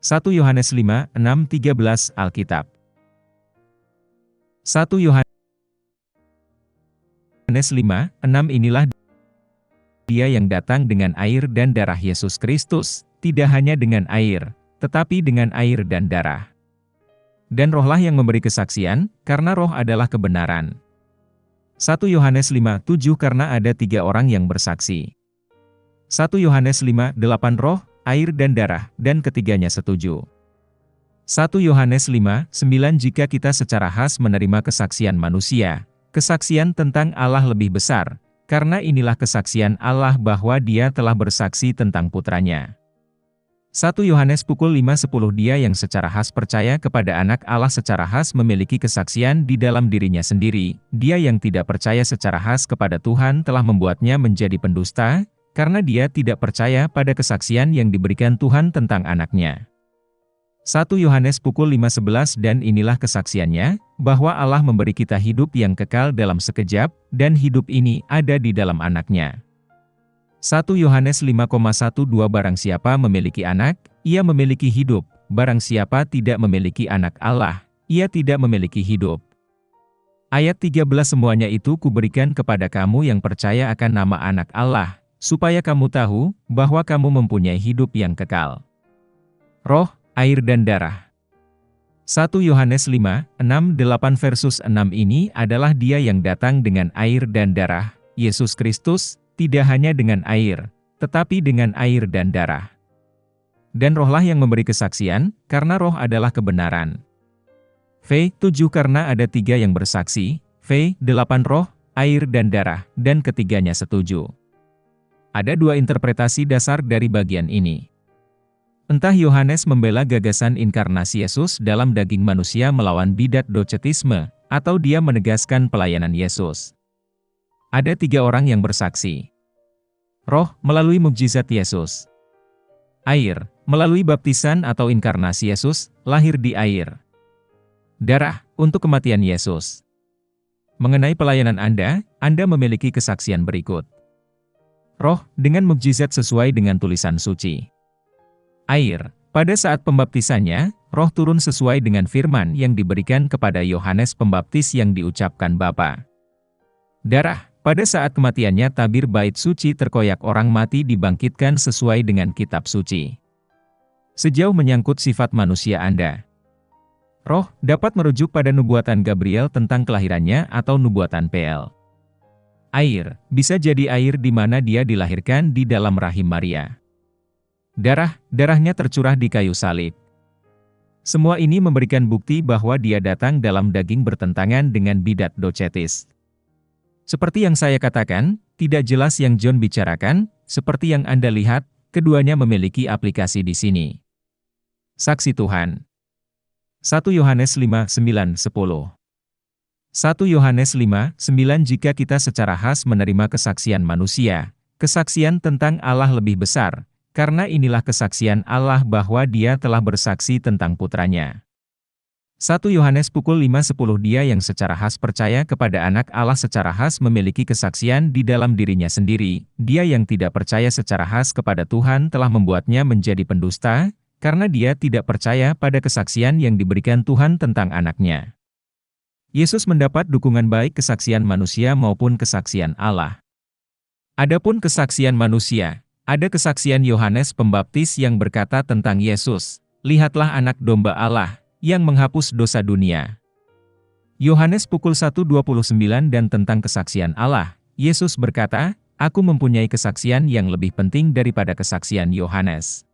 1 Yohanes 5, 6, 13 Alkitab. 1 Yohanes 5, 6 inilah Dia yang datang dengan air dan darah Yesus Kristus, tidak hanya dengan air, tetapi dengan air dan darah. Dan Rohlah yang memberi kesaksian, karena Roh adalah kebenaran. 1 Yohanes 5, 7 Karena ada 3 orang yang bersaksi. 1 Yohanes 5, 8 Roh, air dan darah, dan ketiganya setuju. 1 Yohanes 5, 9 Jika kita secara khas menerima kesaksian manusia, kesaksian tentang Allah lebih besar, karena inilah kesaksian Allah bahwa Dia telah bersaksi tentang Putranya. 1 Yohanes pukul 5:10 Dia yang secara khas percaya kepada Anak Allah secara khas memiliki kesaksian di dalam dirinya sendiri. Dia yang tidak percaya secara khas kepada Tuhan telah membuatnya menjadi pendusta, karena dia tidak percaya pada kesaksian yang diberikan Tuhan tentang Anaknya. 1 Yohanes pukul 5:11 Dan inilah kesaksiannya, bahwa Allah memberi kita hidup yang kekal dalam sekejap, dan hidup ini ada di dalam Anaknya. 1 Yohanes 5,12 Barang siapa memiliki anak, ia memiliki hidup, barang siapa tidak memiliki anak Allah, ia tidak memiliki hidup. Ayat 13 Semuanya itu kuberikan kepada kamu yang percaya akan nama Anak Allah, supaya kamu tahu, bahwa kamu mempunyai hidup yang kekal. Roh, air dan darah. 1 Yohanes 5, 6, 8 versus 6 ini adalah Dia yang datang dengan air dan darah, Yesus Kristus, tidak hanya dengan air, tetapi dengan air dan darah. Dan Rohlah yang memberi kesaksian, karena Roh adalah kebenaran. V, 7 Karena ada 3 yang bersaksi, V, 8 Roh, air dan darah, dan ketiganya setuju. Ada 2 interpretasi dasar dari bagian ini. Entah Yohanes membela gagasan inkarnasi Yesus dalam daging manusia melawan bidat docetisme, atau dia menegaskan pelayanan Yesus. Ada 3 orang yang bersaksi. Roh, melalui mukjizat Yesus. Air, melalui baptisan atau inkarnasi Yesus, lahir di air. Darah, untuk kematian Yesus. Mengenai pelayanan Anda memiliki kesaksian berikut. Roh, dengan mukjizat sesuai dengan tulisan suci. Air, pada saat pembaptisannya, Roh turun sesuai dengan firman yang diberikan kepada Yohanes Pembaptis yang diucapkan Bapa. Darah, pada saat kematiannya tabir bait suci terkoyak orang mati dibangkitkan sesuai dengan kitab suci. Sejauh menyangkut sifat manusia Anda. Roh, dapat merujuk pada nubuatan Gabriel tentang kelahirannya atau nubuatan PL. Air, bisa jadi air di mana dia dilahirkan di dalam rahim Maria. Darah, darahnya tercurah di kayu salib. Semua ini memberikan bukti bahwa dia datang dalam daging bertentangan dengan bidat docetis. Seperti yang saya katakan, tidak jelas yang John bicarakan, seperti yang Anda lihat, keduanya memiliki aplikasi di sini. Saksi Tuhan. 1 Yohanes 5, 9, 10. 1 Yohanes 5, 9 Jika kita secara khas menerima kesaksian manusia, kesaksian tentang Allah lebih besar, karena inilah kesaksian Allah bahwa Dia telah bersaksi tentang Putranya. 1 Yohanes pukul 5:10 Dia yang secara khas percaya kepada Anak Allah secara khas memiliki kesaksian di dalam dirinya sendiri. Dia yang tidak percaya secara khas kepada Tuhan telah membuatnya menjadi pendusta, karena dia tidak percaya pada kesaksian yang diberikan Tuhan tentang Anaknya. Yesus mendapat dukungan baik kesaksian manusia maupun kesaksian Allah. Adapun kesaksian manusia, ada kesaksian Yohanes Pembaptis yang berkata tentang Yesus, "Lihatlah Anak Domba Allah, yang menghapus dosa dunia." Yohanes pukul 1:29 Dan tentang kesaksian Allah, Yesus berkata, "Aku mempunyai kesaksian yang lebih penting daripada kesaksian Yohanes.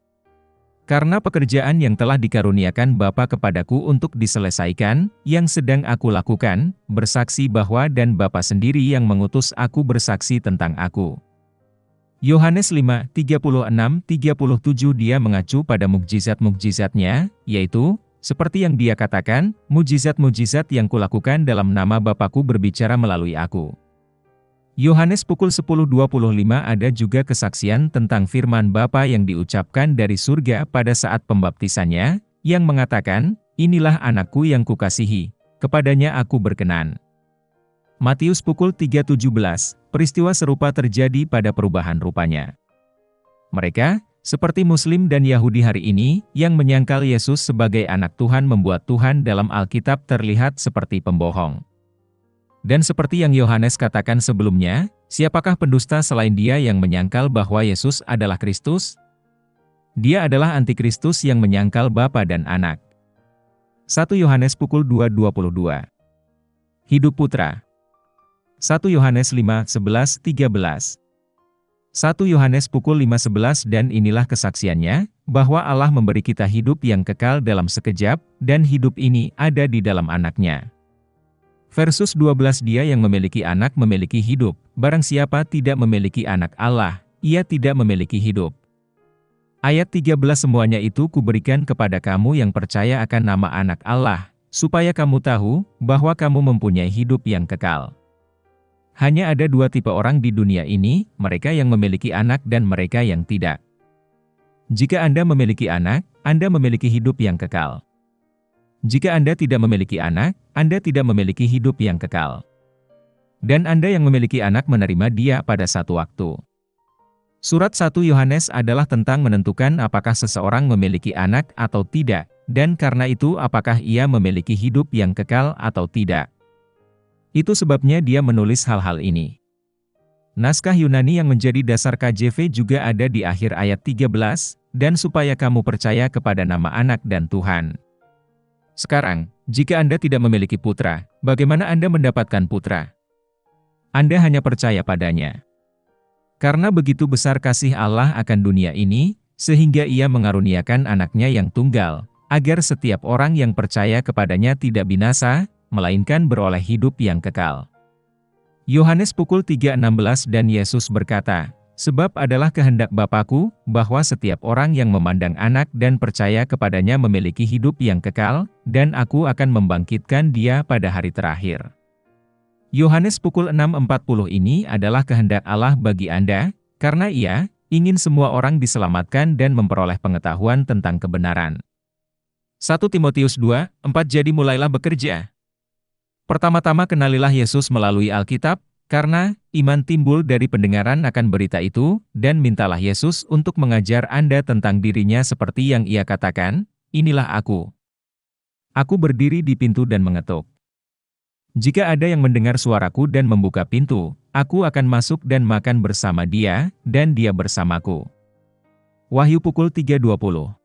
Karena pekerjaan yang telah dikaruniakan Bapa kepadaku untuk diselesaikan, yang sedang aku lakukan, bersaksi bahwa dan Bapa sendiri yang mengutus aku bersaksi tentang aku." Yohanes 5, 36-37 Dia mengacu pada mukjizat-mukjizatnya, yaitu, seperti yang dia katakan, mukjizat-mukjizat yang kulakukan dalam nama Bapa-Ku berbicara melalui aku. Yohanes pukul 10:25 Ada juga kesaksian tentang firman Bapa yang diucapkan dari surga pada saat pembaptisannya, yang mengatakan, "Inilah anakku yang kukasihi, kepadanya aku berkenan." Matius pukul 3:17, peristiwa serupa terjadi pada perubahan rupanya. Mereka, Seperti Muslim dan Yahudi hari ini, yang menyangkal Yesus sebagai anak Tuhan membuat Tuhan dalam Alkitab terlihat seperti pembohong. Dan seperti yang Yohanes katakan sebelumnya, siapakah pendusta selain dia yang menyangkal bahwa Yesus adalah Kristus? Dia adalah antikristus yang menyangkal Bapa dan Anak. 1 Yohanes pukul 2:22. Hidup Putra. 1 Yohanes 5:11-13. 1 Yohanes pukul 5:11 Dan inilah kesaksiannya, bahwa Allah memberi kita hidup yang kekal dalam sekejap, dan hidup ini ada di dalam Anaknya. Versus 12 Dia yang memiliki anak memiliki hidup, barang siapa tidak memiliki anak Allah, ia tidak memiliki hidup. Ayat 13 Semuanya itu kuberikan kepada kamu yang percaya akan nama anak Allah, supaya kamu tahu, bahwa kamu mempunyai hidup yang kekal. Hanya ada dua tipe orang di dunia ini, mereka yang memiliki anak dan mereka yang tidak. Jika Anda memiliki anak, Anda memiliki hidup yang kekal. Jika Anda tidak memiliki anak, Anda tidak memiliki hidup yang kekal. Dan Anda yang memiliki anak menerima dia pada satu waktu. Surat 1 Yohanes adalah tentang menentukan apakah seseorang memiliki anak atau tidak, dan karena itu apakah ia memiliki hidup yang kekal atau tidak. Itu sebabnya dia menulis hal-hal ini. Naskah Yunani yang menjadi dasar KJV juga ada di akhir ayat 13, dan supaya kamu percaya kepada nama Anak dan Tuhan. Sekarang, jika Anda tidak memiliki putra, bagaimana Anda mendapatkan putra? Anda hanya percaya padanya. Karena begitu besar kasih Allah akan dunia ini, sehingga Ia mengaruniakan Anaknya yang tunggal, agar setiap orang yang percaya kepadanya tidak binasa, melainkan beroleh hidup yang kekal. Yohanes pukul 3:16 Dan Yesus berkata, sebab adalah kehendak Bapa-Ku, bahwa setiap orang yang memandang Anak dan percaya kepadanya memiliki hidup yang kekal, dan Aku akan membangkitkan dia pada hari terakhir. Yohanes pukul 6:40 Ini adalah kehendak Allah bagi Anda, karena Ia ingin semua orang diselamatkan dan memperoleh pengetahuan tentang kebenaran. 1 Timotius 2:4 Jadi mulailah bekerja. Pertama-tama kenalilah Yesus melalui Alkitab, karena iman timbul dari pendengaran akan berita itu, dan mintalah Yesus untuk mengajar Anda tentang dirinya seperti yang Ia katakan, inilah aku. Aku berdiri di pintu dan mengetuk. Jika ada yang mendengar suaraku dan membuka pintu, aku akan masuk dan makan bersama dia, dan dia bersamaku. Wahyu pukul 3:20.